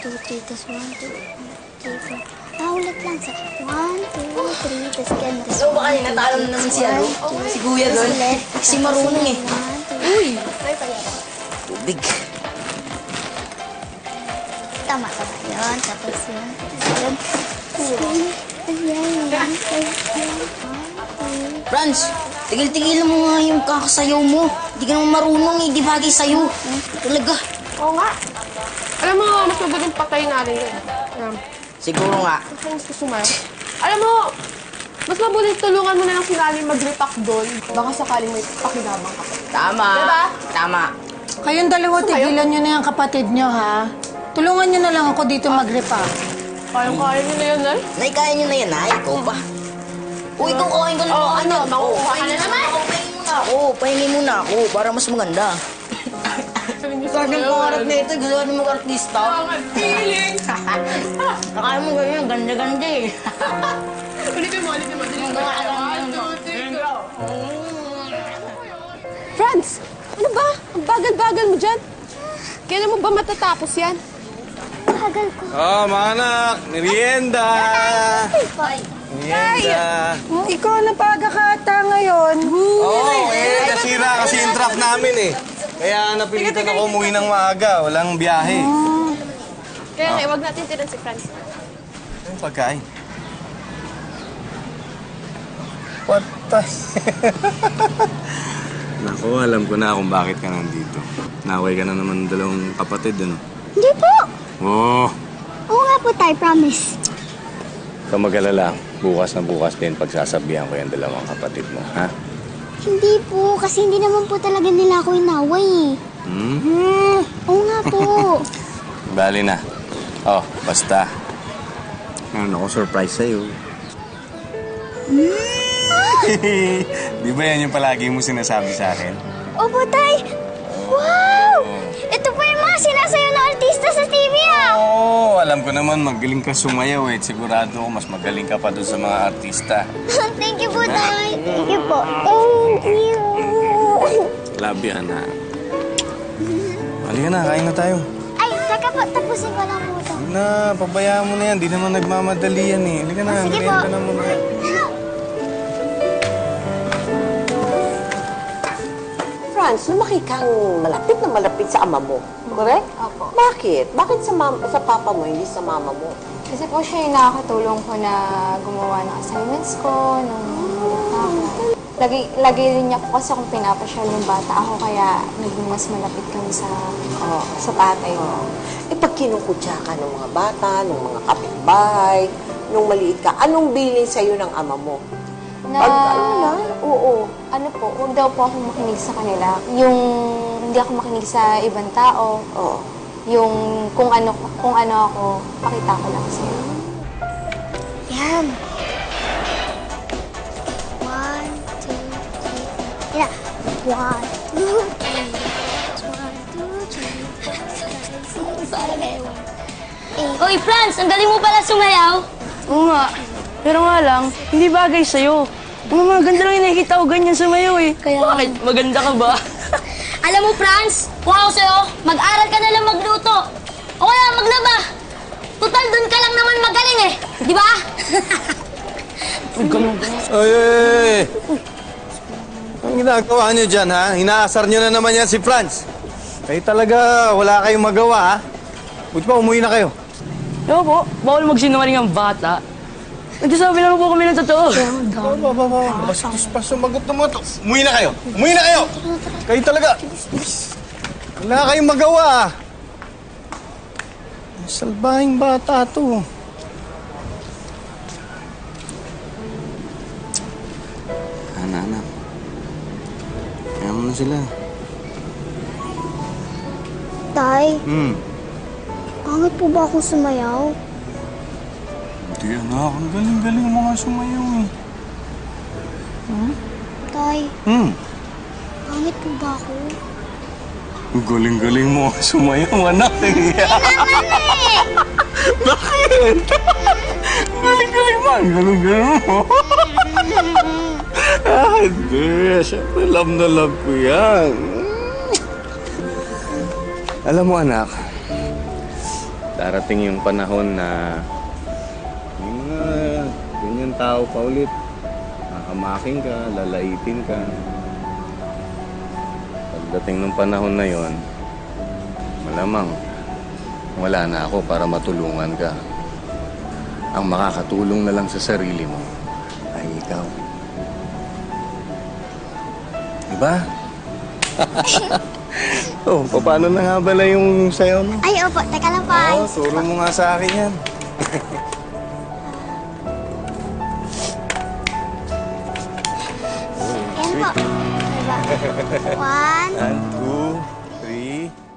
2, 3, tas 1, 2, 3, 4. Ulit lang sa 1, 2, 3, tas ganun. Tas Ano ba kayo? Natalo na naman si ano? Si Kuya doon. Si marunong eh. Uy! Tubig. Tama yun. Tapos yun. Ayan. Franz, tigil-tigilan mo nga yung kakasayaw mo. Hindi ka naman marunong eh. Di bagay sa'yo. Talaga. Oo nga. Alam mo, mas madaling patay natin yun. Siguro nga. Mas gusto mo. Alam mo, mas mabuti tulungan mo na lang si Nani mag-repack doon. Baka sakaling may pakinabang ka. Tama. Diba? Tama. Kayong dalawa, tigilan nyo na yung kapatid nyo, ha? Tulungan nyo na lang ako dito mag-repack. Kayang-kaya nyo na yun, Nay. Nay, kaya nyo na yan, Nay. Ikaw pa. Uy, ikaw kain ka na. Ano? Makukuha ka na naman. Pahingin muna ako. Pahingin muna ako para mas maganda. Saan yung pangarap na ito? Gusto natin mag-artista. Ang feeling! Nakaya mo ganyan, ganda-ganda eh. Ulitin mo. 1, 2, 3, go! Franz, ano ba? Ang bagal-bagal mo dyan. Kailan mo ba matatapos yan? Tagal ko. Oh, mga anak, merienda! Merienda! Ikaw na paga-kata ngayon. Oo, nasira kasi yung truck namin eh. Kaya napilitan ako umuwi ng maaga, walang biyahe. Kaya huwag natin tinan si Franz. Yung pagkain. Patay. Naku, alam ko na kung bakit ka nandito. Naway ka na naman ng dalawang kapatid, ano? Hindi po. Oo. Oo nga po tayo, promise. Kung mag-alala, bukas na bukas din pagsasabihan ko yung dalawang kapatid mo, ha? Hindi po, kasi hindi naman po talaga nila ako inaway eh. Oo nga po. Bali na. Oh, basta. Meron ako surprise sa'yo. Di ba yan yung palagi mo sinasabi sa akin? Opo, tay. Wow! Ito po yung mga sinasayaw na artista sa TV ah. Oo, alam ko naman magaling ka sumayaw eh. Sigurado ko mas magaling ka pa doon sa mga artista. Thank you po, tay. Thank you po. Thank you. Love you, anak. Halika na, kain na tayo. Ay, teka po, tapusin ko lang po ito. Na, pabayaan mo na yan. Di naman nagmamadali yan eh. Halika na, Sige po. merienda na muna. Franz, lumaki kang malapit na malapit sa ama mo. Correct? Opo. Bakit? Bakit sa papa mo, hindi sa mama mo? Kasi po siya yung nakakatulong ko na gumawa ng assignments ko, ng lagi rin niya po kasi akong pinapasyal yung bata ako, kaya naging mas malapit kami sa tatay ko. Eh, pag kinukutya ka ng mga bata, ng mga kapitbahay, nung maliit ka, anong bilin sa'yo ng ama mo? Ano po, huwag daw po akong makinig sa kanila. Yung hindi ako makinig sa ibang tao. Oo. Yung kung ano ako, pakita ko lang sa'yo. Yan. 1, 2, 3. Yan. 1, 2, 3. 1, 2, 3. Uy, Franz, ang galing mo pala sumayaw. Oo nga. Pero nga lang, hindi bagay sa'yo. Mga ganda lang yung nakikita ko ganyan sumayaw eh. Bakit? Maganda ka ba? Alam mo, Franz, kung ako sa'yo, mag-aral ka na lang magluto. O kaya maglaba. Total, doon ka lang naman magaling eh. Di ba? Ay! Ang ginagawa nyo dyan, ha? Inaasar nyo na naman yan si Franz. Kayo talaga, wala kayong magawa, ha? Buti pa, umuwi na kayo. Ewan po, bawal magsinungaling ang bata. Nagsasabi lang po kami ng totoo. Bastos pa sumagot ng mga to. Umuwi na kayo! Umuwi na kayo! Kayo talaga! Wala kayong magawa, ha? Salbahing bata to. Anak. Kaya mo na sila. Tay, pangit po ba akong sumayaw? Hindi, anak. Ang galing-galing mo nga sumayaw, eh. Tay, pangit po ba ako? Ang galing-galing mo nga sumayaw, anak. Bakit? Galing-galing mo. Ang galing-galing mo. Hindi. Siyempre, love na love ko yan. Alam mo, anak, darating yung panahon na yung mga ganyan tao pa ulit. Nakamaking ka, lalaitin ka. Pagdating ng panahon na yon, malamang wala na ako para matulungan ka. Ang makakatulong na lang sa sarili mo ay ikaw. Diba? Oh, paano na nga bala yung sayo mo? Ay, opo. Teka lang, Pai. Oo, turo mo nga sa akin yan. Ayan po. Diba? 1, 1, 2, 3.